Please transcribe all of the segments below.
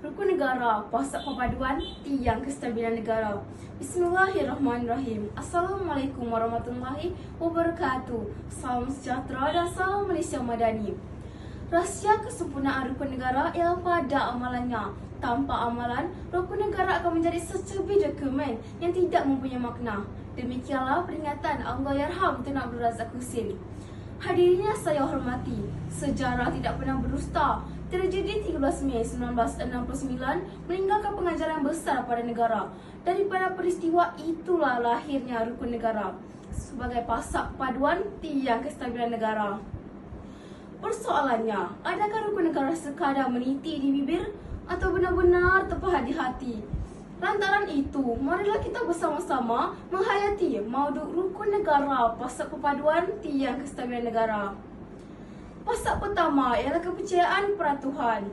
Rukun negara, pusat perpaduan tiang kestabilan negara. Bismillahirrahmanirrahim. Assalamualaikum warahmatullahi wabarakatuh. Salam sejahtera dan salam Malaysia Madani. Rahsia kesempurnaan rukun negara ialah pada amalannya. Tanpa amalan, rukun negara akan menjadi secebir dokumen yang tidak mempunyai makna. Demikianlah peringatan Allahyarham Tun Abdul Razak Husin. Hadirin yang saya hormati, sejarah tidak pernah berdusta. Tragedi 13 Mei 1969 meninggalkan pengajaran besar pada negara. Daripada peristiwa itulah lahirnya rukun negara sebagai pasak paduan tiang kestabilan negara. Persoalannya, adakah rukun negara sekadar meniti di bibir atau benar-benar terpahat di hati? Lantaran itu, marilah kita bersama-sama menghayati mauduk rukun negara pasak perpaduan tiang kestabilan negara. Pasak pertama ialah kepercayaan kepada Tuhan.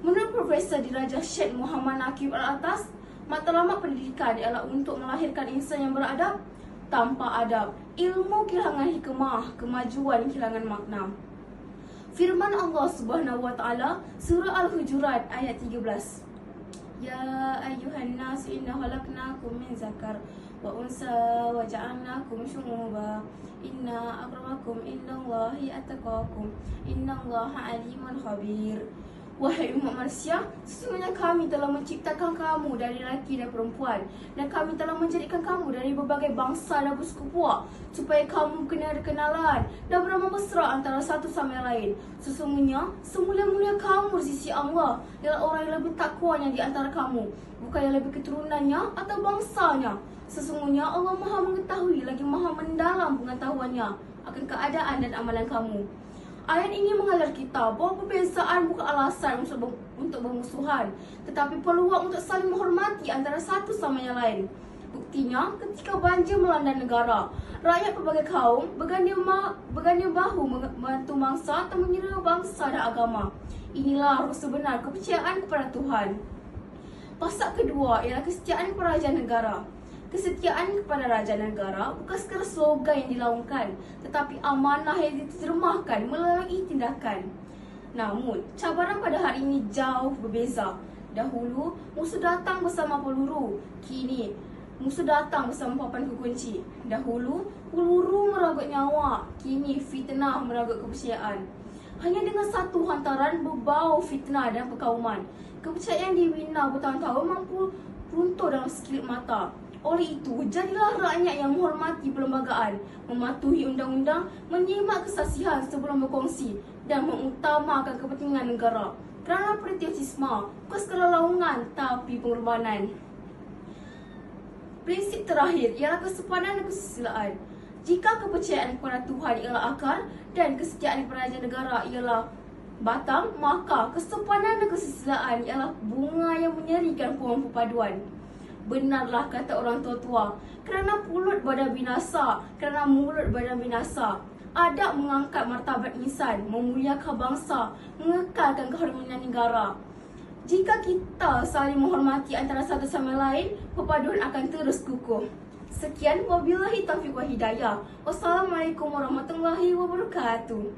Menurut Profesor Dirajah Syed Muhammad Naqib Al-Atas, matlamat pendidikan ialah untuk melahirkan insan yang beradab. Tanpa adab, ilmu kehilangan hikmah, kemajuan kehilangan makna. Firman Allah Subhanahu wa taala, surah Al-Hujurat ayat 13. Ya ayyuhan nas inna khalaqnakum min zakar wa unsa wa ja'alnakum syu'uba inna akramakum indallahi atqakum innallaha alimun khabir. Wahai umat manusia, sesungguhnya kami telah menciptakan kamu dari lelaki dan perempuan, dan kami telah menjadikan kamu dari berbagai bangsa dan bersuku puak, supaya kamu kena kenalan dan beramal mesra antara satu sama yang lain. Sesungguhnya semulia-mulia kamu di sisi Allah ialah orang yang lebih takwanya di antara kamu, bukan yang lebih keturunannya atau bangsanya. Sesungguhnya Allah Maha mengetahui lagi Maha mendalam pengetahuannya akan keadaan dan amalan kamu. Ayat ini mengajar kita bahawa perbezaan bukan alasan untuk bermusuhan, tetapi peluang untuk saling menghormati antara satu sama yang lain. Buktinya, ketika banjir melanda negara, rakyat pelbagai kaum berganding bahu membantu bangsa atau mengira bangsa dan agama. Inilah ruh sebenar kepercayaan kepada Tuhan. Pasak kedua ialah kesetiaan kepada raja negara. Kesetiaan kepada raja negara bukan sekadar slogan yang dilaungkan, tetapi amanah yang diterjemahkan melalui tindakan. Namun, cabaran pada hari ini jauh berbeza. Dahulu, musuh datang bersama peluru. Kini, musuh datang bersama papan kekunci. Dahulu, peluru meragut nyawa. Kini, fitnah meragut kepercayaan. Hanya dengan satu hantaran berbau fitnah dan perkauman, kepercayaan dibina bertahun-tahun mampu runtuh dalam sekilip mata. Oleh itu, jadilah rakyat yang menghormati perlembagaan, mematuhi undang-undang, menyimak kesaksian sebelum berkongsi dan mengutamakan kepentingan negara. Kerana patriotisme bukan sekadar laungan tapi pengorbanan. Prinsip terakhir ialah kesepadan dan kesusilaan. Jika kepercayaan kepada Tuhan ialah akar dan kesetiaan kepada raja negara ialah batang, maka kesepadan dan kesusilaan ialah bunga yang menyerikan pohon perpaduan. Benarlah kata orang tua-tua, kerana mulut badan binasa, kerana mulut badan binasa. Adab mengangkat martabat insan, memuliakan bangsa, mengekalkan keharmonian negara. Jika kita saling menghormati antara satu sama lain, perpaduan akan terus kukuh. Sekian, wabillahi taufiq wa hidayah. Wassalamualaikum warahmatullahi wabarakatuh.